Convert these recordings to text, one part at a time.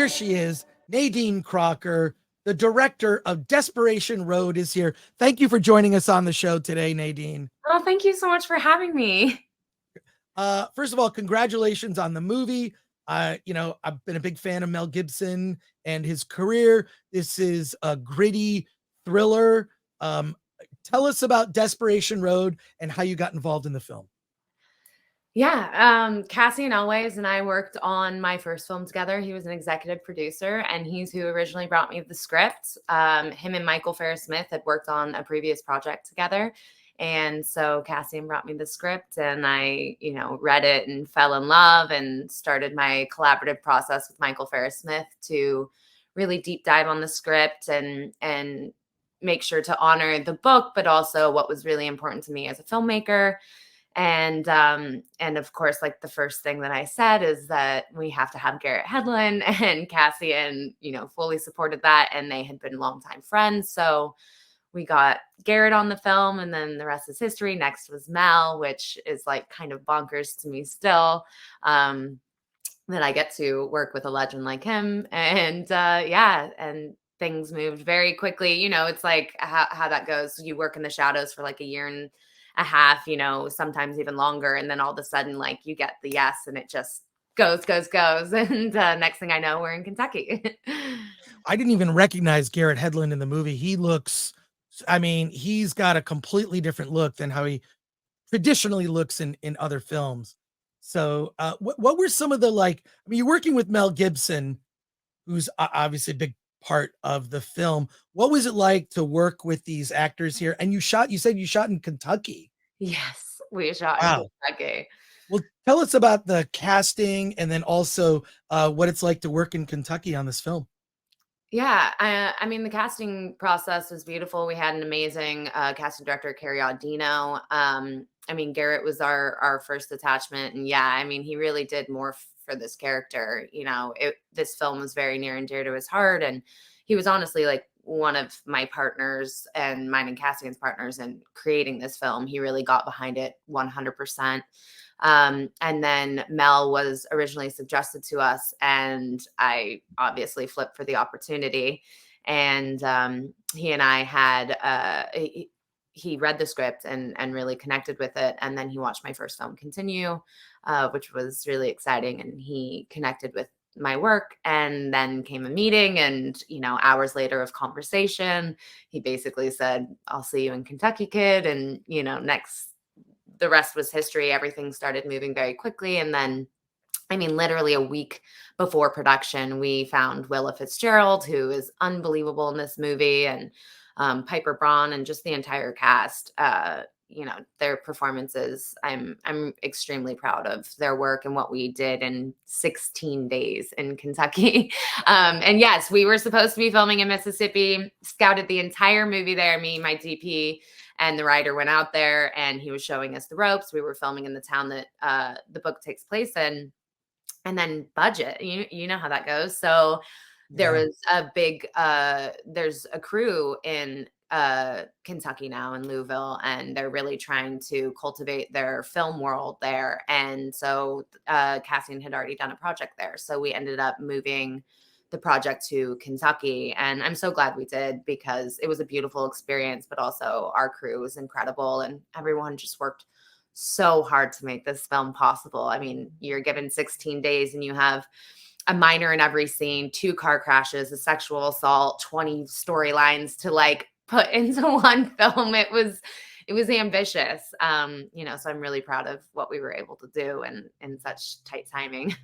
there she is, Nadine Crocker, the director of Desperation Road, is here. Thank you for joining us on the show today, Nadine. Oh, thank you so much for having me. First of all, congratulations on the movie. I've been a big fan of Mel Gibson and his career. This is a gritty thriller. Um, Tell us about Desperation Road and how you got involved in the film. Yeah, Cassian Elways and I worked on my first film together. He was an executive producer, and he's who originally brought me the script. Him and Michael Farris-Smith had worked on a previous project together. And so Cassian brought me the script, and I, read it and fell in love and started my collaborative process with Michael Farris-Smith to really deep dive on the script and make sure to honor the book, but also what was really important to me as a filmmaker. And of course, like the first thing that I said is that we have to have Garrett Hedlund, and Cassian, fully supported that. And they had been longtime friends. So we got Garrett on the film, and then the rest is history. Next was Mel, which is like kind of bonkers to me still. That I get to work with a legend like him. And and things moved very quickly. It's like how that goes. You work in the shadows for like a year and a half, sometimes even longer. And then all of a sudden, like you get the yes, and it just goes. And next thing I know, we're in Kentucky. I didn't even recognize Garrett Hedlund in the movie. He's got a completely different look than how he traditionally looks in other films. So what were some of the, you're working with Mel Gibson, who's obviously a big part of the film. What was it like to work with these actors here? And you said you shot in Kentucky. Yes, we shot in Kentucky. Well, tell us about the casting, and then also what it's like to work in Kentucky on this film. Yeah, I mean, the casting process was beautiful. We had an amazing casting director, Carrie Audino. Garrett was our first attachment, and yeah, he really did morph for this character. This film was very near and dear to his heart, and he was honestly like one of my partners and mine and Cassian's partners in creating this film. He really got behind it 100%. And then Mel was originally suggested to us, and I obviously flipped for the opportunity. And he and I had he read the script and really connected with it. And then he watched my first film Continue, which was really exciting. And he connected with my work, and then came a meeting, and hours later of conversation, he basically said, "I'll see you in Kentucky, kid." And the rest was history. Everything started moving very quickly. And then, literally a week before production, we found Willa Fitzgerald, who is unbelievable in this movie, and Piper Braun, and just the entire cast. Their performances, I'm extremely proud of their work and what we did in 16 days in Kentucky. And yes, we were supposed to be filming in Mississippi, scouted the entire movie there. Me, my DP, and the writer went out there, and he was showing us the ropes. We were filming in the town that the book takes place in. And then budget, you know how that goes. So there was a big, there's a crew in Kentucky now, in Louisville, and they're really trying to cultivate their film world there. And so Cassian had already done a project there. So we ended up moving the project to Kentucky. And I'm so glad we did, because it was a beautiful experience, but also our crew was incredible, and everyone just worked so hard to make this film possible. You're given 16 days, and you have a minor in every scene, 2 car crashes, a sexual assault, 20 storylines to put into one film. It was ambitious. So I'm really proud of what we were able to do in such tight timing.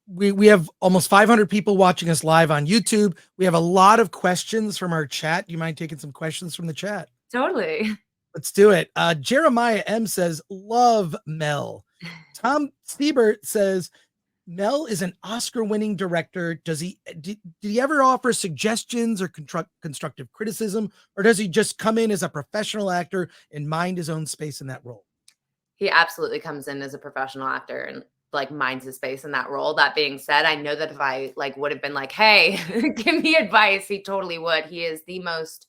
We have almost 500 people watching us live on YouTube. We have a lot of questions from our chat. You mind taking some questions from the chat? Totally. Let's do it. Jeremiah M says, love Mel. Tom Siebert says, Mel is an Oscar-winning director. Did he ever offer suggestions or constructive criticism, or does he just come in as a professional actor and mind his own space in that role? He absolutely comes in as a professional actor and minds his space in that role. That being said, I know that if I would have been like, hey, give me advice, he totally would. He is the most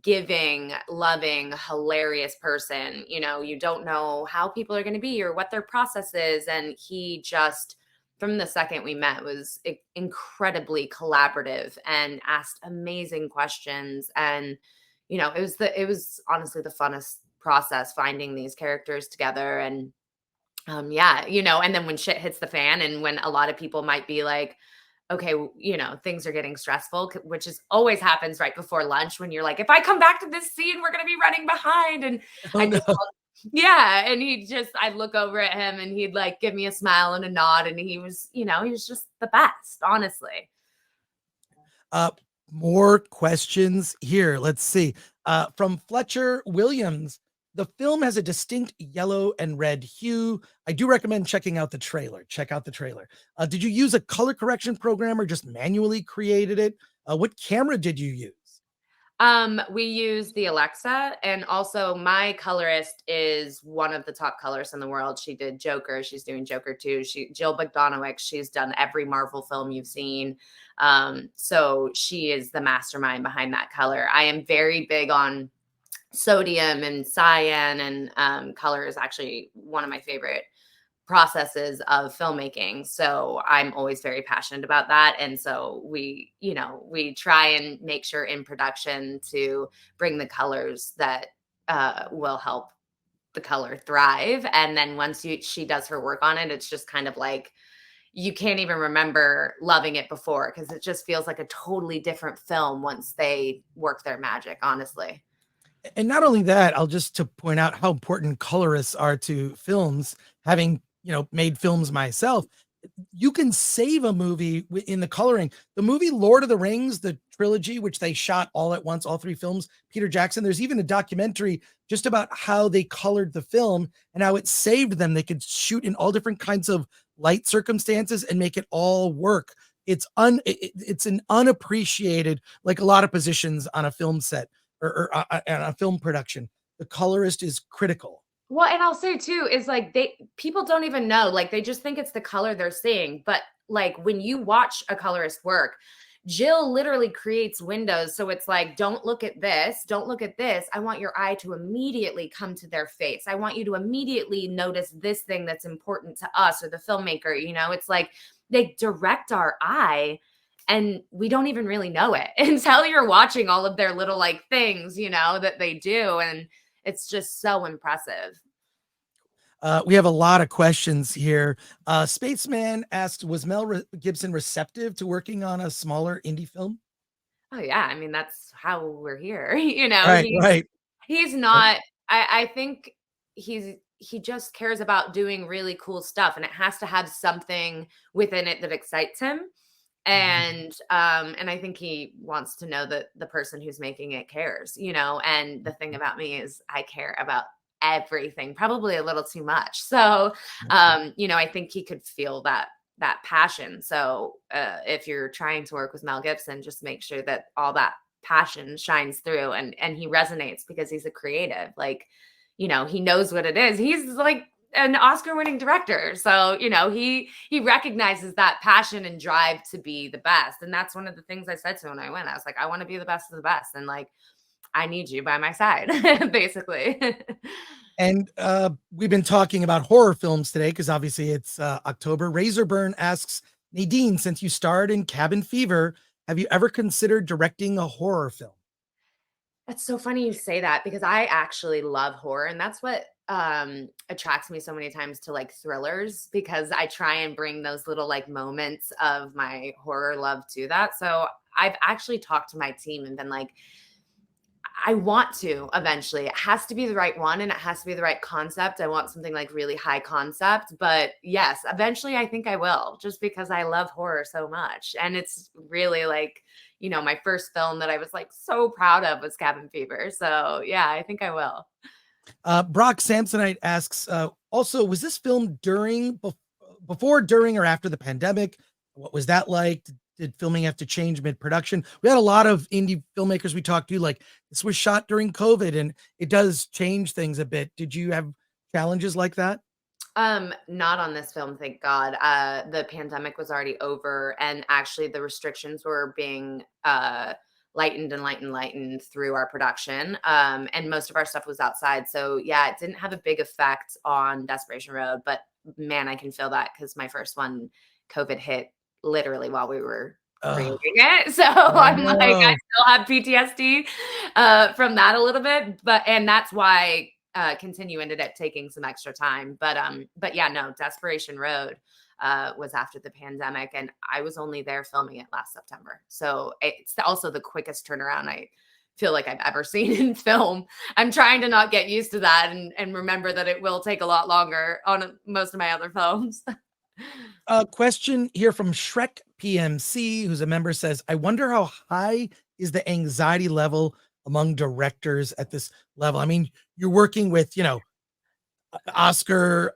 giving, loving, hilarious person. You don't know how people are going to be or what their process is. And he just from the second we met was incredibly collaborative and asked amazing questions. And, it was honestly the funnest process finding these characters together. And yeah, and then when shit hits the fan and when a lot of people might be like, okay, things are getting stressful, which is always happens right before lunch when you're like, if I come back to this scene, we're going to be running behind. And Oh I no. just, yeah. And I'd look over at him and he'd like give me a smile and a nod. And he was just the best, honestly. Uh, More questions here. Let's see. From Fletcher Williams, the film has a distinct yellow and red hue. I do recommend checking out the trailer. Check out the trailer. Did you use a color correction program or just manually created it? What camera did you use? We use the Alexa, and also my colorist is one of the top colorists in the world. She did Joker. She's doing Joker 2. Jill Bogdanowicz. She's done every Marvel film you've seen. So she is the mastermind behind that color. I am very big on sodium and cyan, and color is actually one of my favorite processes of filmmaking. So I'm always very passionate about that. And so we try and make sure in production to bring the colors that will help the color thrive. And then once she does her work on it, it's just kind of like, you can't even remember loving it before, because it just feels like a totally different film once they work their magic, honestly. And not only that, I'll just to point out how important colorists are to films, having, made films myself. You can save a movie in the coloring. The movie Lord of the Rings, the trilogy, which they shot all at once, all three films, Peter Jackson, there's even a documentary just about how they colored the film and how it saved them. They could shoot in all different kinds of light circumstances and make it all work. It's an unappreciated, like a lot of positions on a film set or a film production. The colorist is critical. Well, and I'll say too, is like people don't even know, like they just think it's the color they're seeing. But like when you watch a colorist work, Jill literally creates windows. So it's like, don't look at this. Don't look at this. I want your eye to immediately come to their face. I want you to immediately notice this thing that's important to us or the filmmaker. It's like they direct our eye and we don't even really know it until you're watching all of their little like things, that they do. And it's just so impressive. We have a lot of questions here. Spaceman asked, was Mel Gibson receptive to working on a smaller indie film? Oh yeah. I mean, that's how we're here. Right, right. He's not, I think he just cares about doing really cool stuff, and it has to have something within it that excites him. And I think he wants to know that the person who's making it cares, and the thing about me is I care about everything, probably a little too much. So, I think he could feel that passion. So, if you're trying to work with Mel Gibson, just make sure that all that passion shines through and he resonates, because he's a creative. Like, he knows what it is. He's like an Oscar-winning director. So, he recognizes that passion and drive to be the best. And that's one of the things I said to him when I went. I was like, I want to be the best of the best. And like, I need you by my side, basically. And we've been talking about horror films today because obviously it's October. Razorburn asks, Nadine, since you starred in Cabin Fever, have you ever considered directing a horror film? That's so funny you say that, because I actually love horror, and that's what attracts me so many times to like thrillers, because I try and bring those little like moments of my horror love to that. So I've actually talked to my team and been like, I want to eventually. It has to be the right one and it has to be the right concept. I want something like really high concept, but yes, eventually I think I will, just because I love horror so much. And it's really like, my first film that I was like so proud of was Cabin Fever. So yeah, I think I will. Brock Samsonite asks, also, was this film before, during, or after the pandemic? What was that like? Did filming have to change mid-production? We had a lot of indie filmmakers we talked to, like, this was shot during COVID and it does change things a bit. Did you have challenges like that? Not on this film, thank God. The pandemic was already over, and actually the restrictions were being lightened through our production. And most of our stuff was outside. So yeah, it didn't have a big effect on Desperation Road, but man, I can feel that, because my first one COVID hit literally while we were creating Oh, it. So oh I'm like, I no. still have PTSD from that a little bit, and that's why Continue ended up taking some extra time. But yeah, no, Desperation Road was after the pandemic, and I was only there filming it last September. So it's also the quickest turnaround I feel like I've ever seen in film. I'm trying to not get used to that and remember that it will take a lot longer on most of my other films. A question here from Shrek PMC, who's a member, says, I wonder how high is the anxiety level among directors at this level? I mean, you're working with, Oscar,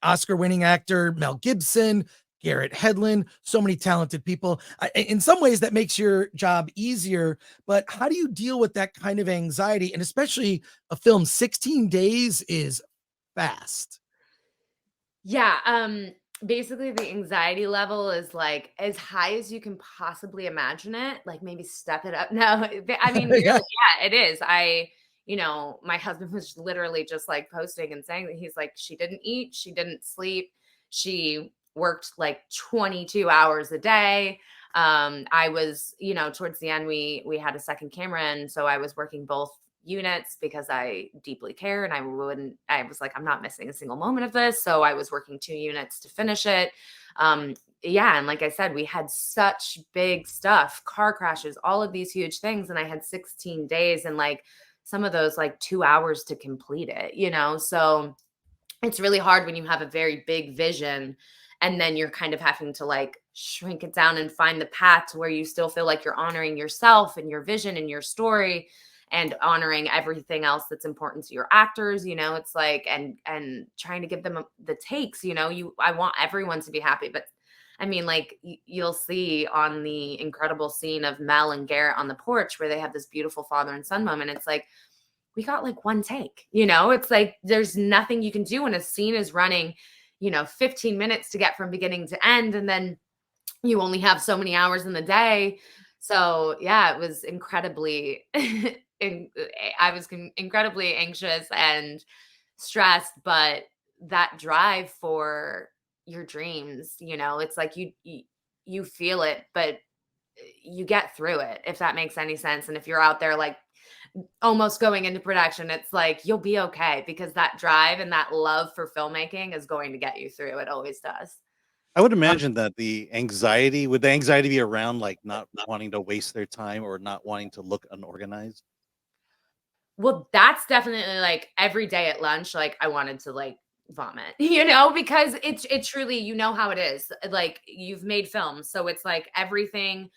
Oscar winning actor Mel Gibson, Garrett Hedlund, so many talented people. In some ways, that makes your job easier. But how do you deal with that kind of anxiety? And especially a film, 16 days is fast. Yeah, basically the anxiety level is like as high as you can possibly imagine it, like maybe step it up. No, I mean, really, Yeah. yeah, it is. My husband was literally just like posting and saying that he's like, she didn't eat, she didn't sleep, she worked like 22 hours a day. I was, towards the end, we had a second camera, and so I was working both units because I deeply care, and I was like, I'm not missing a single moment of this. So I was working 2 units to finish it. Yeah. And like I said, we had such big stuff, car crashes, all of these huge things. And I had 16 days and like some of those like 2 hours to complete it. So it's really hard when you have a very big vision and then you're kind of having to like shrink it down and find the path to where you still feel like you're honoring yourself and your vision and your story and honoring everything else that's important to your actors. It's like, and trying to give them the takes. I want everyone to be happy, but I mean, like you'll see on the incredible scene of Mel and Garrett on the porch where they have this beautiful father and son moment. It's like, we got like one take, it's like there's nothing you can do when a scene is running 15 minutes to get from beginning to end, and then you only have so many hours in the day. So yeah, it was incredibly I was incredibly anxious and stressed, but that drive for your dreams, it's like you feel it, but you get through it, if that makes any sense. And if you're out there like almost going into production, it's like you'll be okay because that drive and that love for filmmaking is going to get you through. It always does. I would imagine that would the anxiety be around like not wanting to waste their time or not wanting to look unorganized? Well, that's definitely like every day at lunch, like I wanted to like vomit, because it truly, how it is. Like you've made films. So it's like everything,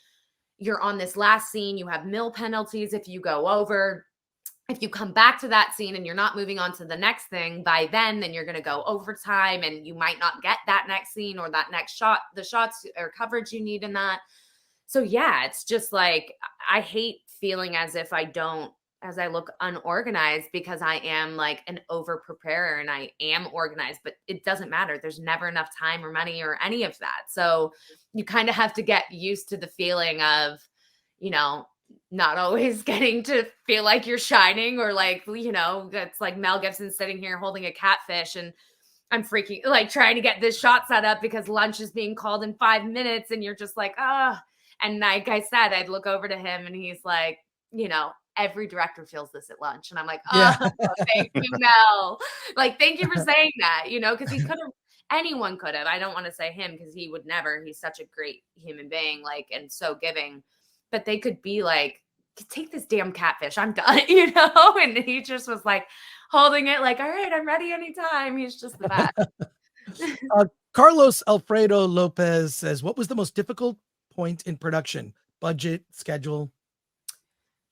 you're on this last scene, you have mill penalties if you go over. If you come back to that scene and you're not moving on to the next thing by then you're going to go overtime and you might not get that next scene or that next shot, the shots or coverage you need in that. So yeah, it's just like, I hate feeling as if as I look unorganized, because I am like an over preparer and I am organized, but it doesn't matter. There's never enough time or money or any of that. So you kind of have to get used to the feeling of, not always getting to feel like you're shining, or like, it's like Mel Gibson sitting here holding a catfish and I'm freaking like trying to get this shot set up because lunch is being called in 5 minutes. And you're just like, ah. And like I said, I'd look over to him and he's like, every director feels this at lunch. And I'm like, oh, Yeah. thank you, Mel. Like, thank you for saying that, because he could have, anyone could have. I don't want to say him because he would never. He's such a great human being, like, and so giving. But they could be like, take this damn catfish. I'm done, And he just was like holding it like, all right, I'm ready anytime. He's just the best. Carlos Alfredo Lopez says, what was the most difficult point in production? Budget, schedule,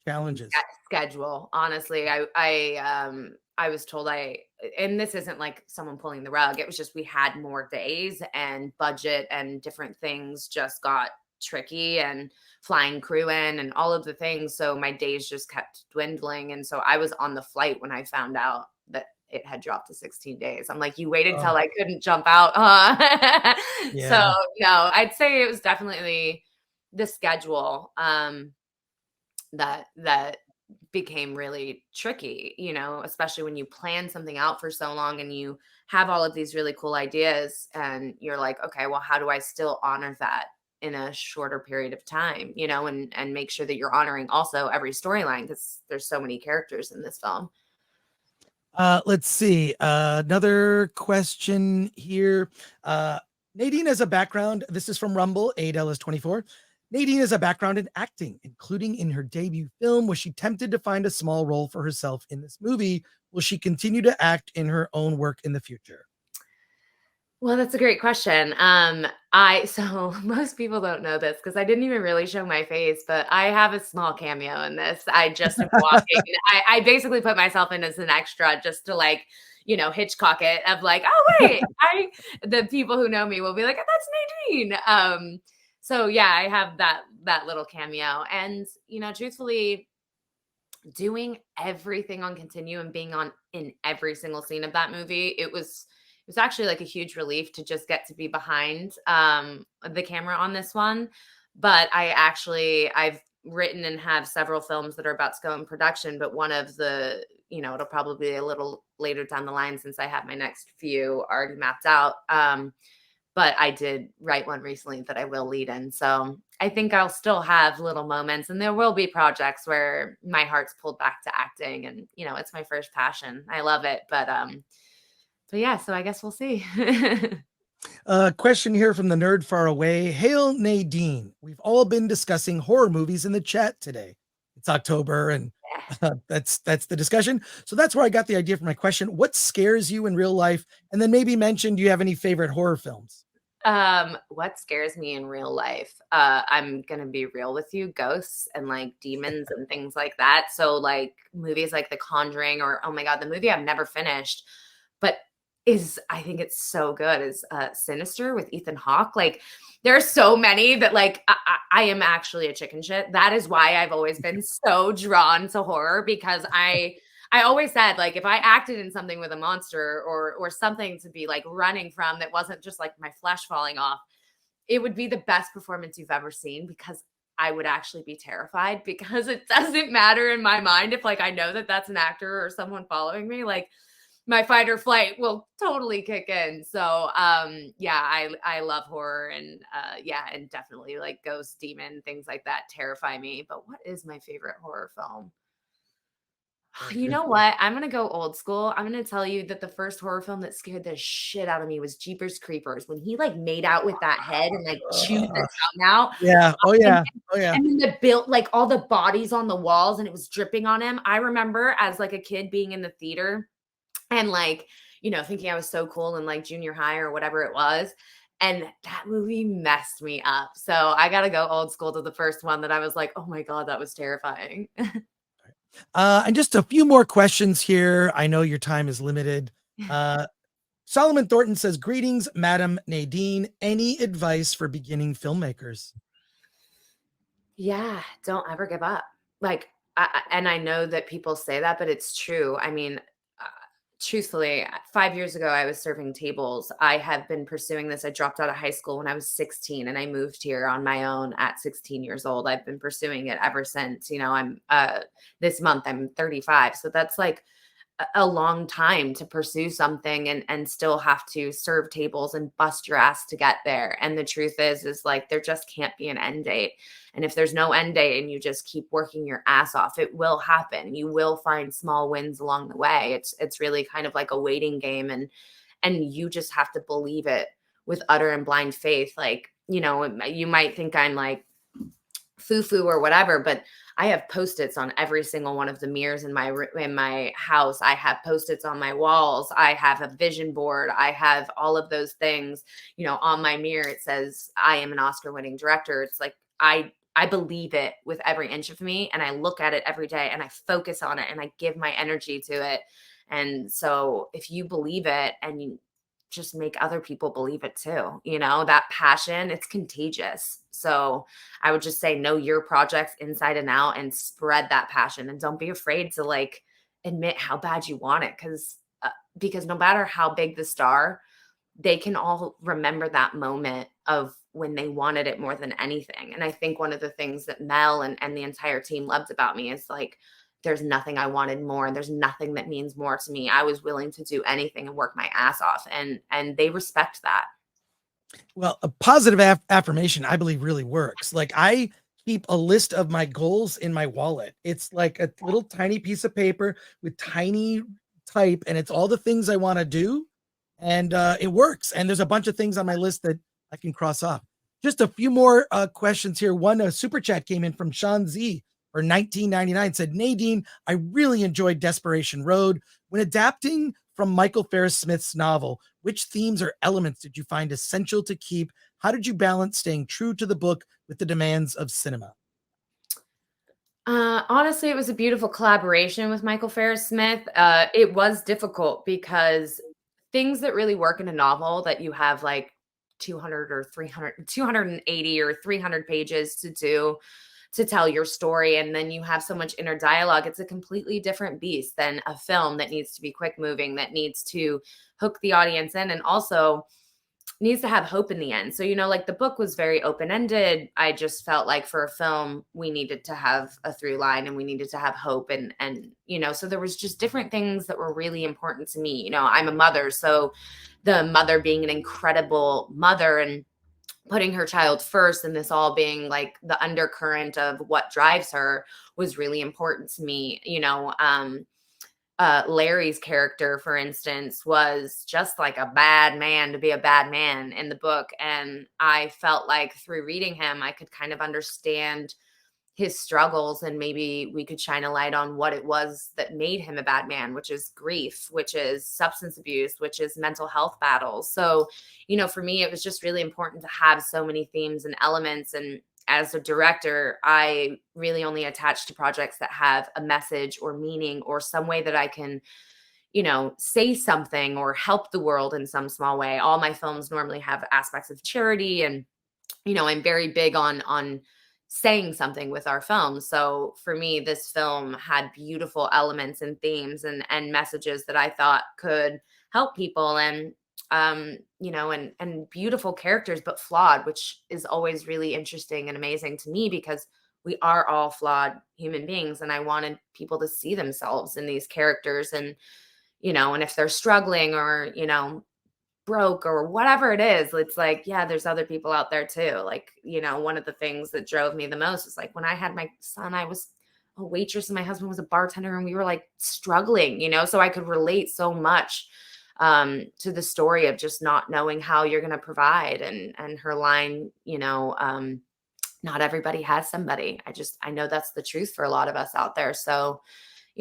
challenges? Schedule. Honestly, I was told and this isn't like someone pulling the rug. It was just, we had more days and budget and different things just got tricky, and flying crew in and all of the things. So my days just kept dwindling. And so I was on the flight when I found out that it had dropped to 16 days. I'm like, you waited till I couldn't jump out. Yeah. So no, I'd say it was definitely the schedule that became really tricky, you know, especially when you plan something out for so long and you have all of these really cool ideas and you're like, okay, well, how do I still honor that in a shorter period of time, you know, and make sure that you're honoring also every storyline because there's so many characters in this film. Let's see. Another question here. Nadine has a background. This is from Rumble. Adele is 24. Nadine has a background in acting, including in her debut film. Was she tempted to find a small role for herself in this movie? Will she continue to act in her own work in the future? Well, that's a great question. So most people don't know this because I didn't even really show my face, but I have a small cameo in this. I just am walking. I basically put myself in as an extra just to like, you know, Hitchcock it of like, oh wait, the people who know me will be like, that's Nadine. So yeah, I have that little cameo. And, you know, truthfully, doing everything on continue and being on in every single scene of that movie, it was actually like a huge relief to just get to be behind the camera on this one. But I've written and have several films that are about to go in production, but one of the, you know, it'll probably be a little later down the line since I have my next few already mapped out. But I did write one recently that I will lead in. So I think I'll still have little moments and there will be projects where my heart's pulled back to acting and, you know, it's my first passion. I love it. But yeah, so I guess we'll see. Question here from the nerd far away. Hail Nadine. We've all been discussing horror movies in the chat today. It's October and that's the discussion. So that's where I got the idea for my question. What scares you in real life? And then maybe mention, do you have any favorite horror films? What scares me in real life? I'm gonna be real with you, ghosts and like demons and things like that. So like movies like The Conjuring or oh my God, the movie I've never finished, but I think it's so good is Sinister with Ethan Hawke. Like there are so many that like I am actually a chicken shit. That is why I've always been so drawn to horror because I always said like if I acted in something with a monster or something to be like running from that wasn't just like my flesh falling off, it would be the best performance you've ever seen because I would actually be terrified because it doesn't matter in my mind if like I know that that's an actor or someone following me. Like my fight or flight will totally kick in. So yeah, I love horror and yeah, and definitely like ghost, demon, things like that terrify me. But what is my favorite horror film? You know what? I'm going to go old school. I'm going to tell you that the first horror film that scared the shit out of me was Jeepers Creepers. When he like made out with that head and like chewed the tongue out. Yeah. Oh yeah. Oh yeah. And then the built like all the bodies on the walls and it was dripping on him. I remember as like a kid being in the theater and like, you know, thinking I was so cool in like junior high or whatever it was. And that movie messed me up. So I got to go old school to the first one that I was like, oh my God, that was terrifying. And just a few more questions here. I know your time is limited. Solomon Thornton says, greetings, Madam Nadine. Any advice for beginning filmmakers? Yeah, don't ever give up. Like, and I know that people say that, but it's true. I mean, truthfully, 5 years ago, I was serving tables. I have been pursuing this. I dropped out of high school when I was 16 and I moved here on my own at 16 years old. I've been pursuing it ever since, you know, I'm this month I'm 35. So that's like a long time to pursue something and still have to serve tables and bust your ass to get there. And the truth is like there just can't be an end date. And if there's no end date and you just keep working your ass off, it will happen. You will find small wins along the way. It's really kind of like a waiting game and you just have to believe it with utter and blind faith. Like, you know, you might think I'm like foo-foo or whatever, but I have Post-its on every single one of the mirrors in my house. I have Post-its on my walls. I have a vision board. I have all of those things, you know, on my mirror. It says, I am an Oscar-winning director. It's like, I believe it with every inch of me and I look at it every day and I focus on it and I give my energy to it. And so if you believe it and you just make other people believe it too, you know, that passion, it's contagious. So I would just say, know your projects inside and out and spread that passion and don't be afraid to like admit how bad you want it. Because no matter how big the star, they can all remember that moment of when they wanted it more than anything. And I think one of the things that Mel and the entire team loved about me is like, there's nothing I wanted more, and there's nothing that means more to me. I was willing to do anything and work my ass off, and they respect that. Well, a positive affirmation, I believe, really works. Like, I keep a list of my goals in my wallet. It's like a little tiny piece of paper with tiny type, and it's all the things I want to do, and it works. And there's a bunch of things on my list that I can cross off. Just a few more questions here. One super chat came in from Sean Z for 1999. Said, Nadine, I really enjoyed Desperation Road. When adapting from Michael Ferris Smith's novel, which themes or elements did you find essential to keep? How did you balance staying true to the book with the demands of cinema? Honestly, it was a beautiful collaboration with Michael Ferris Smith. It was difficult because things that really work in a novel that you have like 200 or 300, 280 or 300 pages to do to tell your story, and then you have so much inner dialogue. It's a completely different beast than a film that needs to be quick moving, that needs to hook the audience in, and also needs to have hope in the end. So, like the book was very open-ended. I just felt like for a film, we needed to have a through line, and we needed to have hope. And so there was just different things that were really important to me. I'm a mother, so the mother being an incredible mother and putting her child first, and this all being like the undercurrent of what drives her was really important to me. Larry's character, for instance, was just like a bad man to be a bad man in the book. And I felt like through reading him, I could kind of understand his struggles, and maybe we could shine a light on what it was that made him a bad man, which is grief, which is substance abuse, which is mental health battles. So, for me, it was just really important to have so many themes and elements. And as a director, I really only attach to projects that have a message or meaning or some way that I can, say something or help the world in some small way. All my films normally have aspects of charity, and, I'm very big on saying something with our films. So for me, this film had beautiful elements and themes and messages that I thought could help people, and and beautiful characters, but flawed, which is always really interesting and amazing to me, because we are all flawed human beings. And I wanted people to see themselves in these characters, and, and if they're struggling or, broke or whatever it is, it's like, yeah, there's other people out there too. Like, one of the things that drove me the most is like when I had my son, I was a waitress and my husband was a bartender, and we were like struggling, so I could relate so much to the story of just not knowing how you're going to provide. And her line, not everybody has somebody. I know that's the truth for a lot of us out there. So,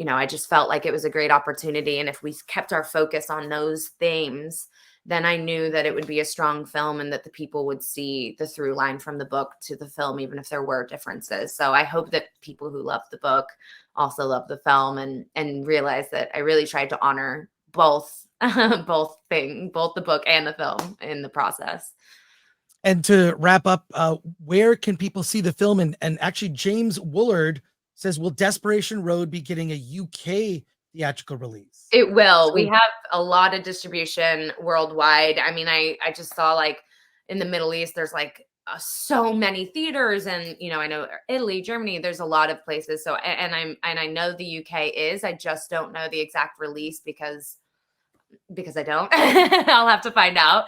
I just felt like it was a great opportunity. And if we kept our focus on those themes, then I knew that it would be a strong film, and that the people would see the through line from the book to the film, even if there were differences. So I hope that people who love the book also love the film, and realize that I really tried to honor both both the book and the film in the process. And to wrap up, where can people see the film? And actually, James Woolard says, will Desperation Road be getting a UK theatrical release? It will. We have a lot of distribution worldwide. I mean, I just saw like in the Middle East, there's like so many theaters, and I know Italy, Germany, there's a lot of places. So and I know the UK is. I just don't know the exact release because I don't. I'll have to find out.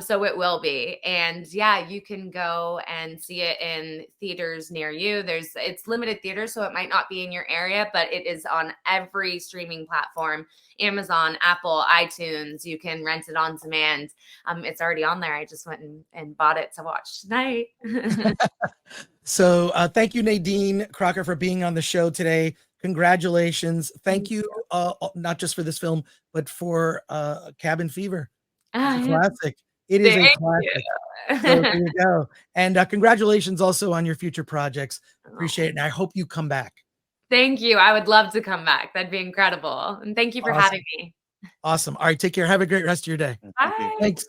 So it will be. And yeah, you can go and see it in theaters near you. It's limited theaters, so it might not be in your area, but it is on every streaming platform, Amazon, Apple, iTunes. You can rent it on demand. It's already on there. I just went and bought it to watch tonight. So thank you, Nadine Crocker, for being on the show today. Congratulations. Thank you, not just for this film, but for Cabin Fever. It's a classic. It is a classic. So there you go. And congratulations also on your future projects. Appreciate it. And I hope you come back. Thank you. I would love to come back. That'd be incredible. And thank you for having me. Awesome. All right. Take care. Have a great rest of your day. Bye. Thanks.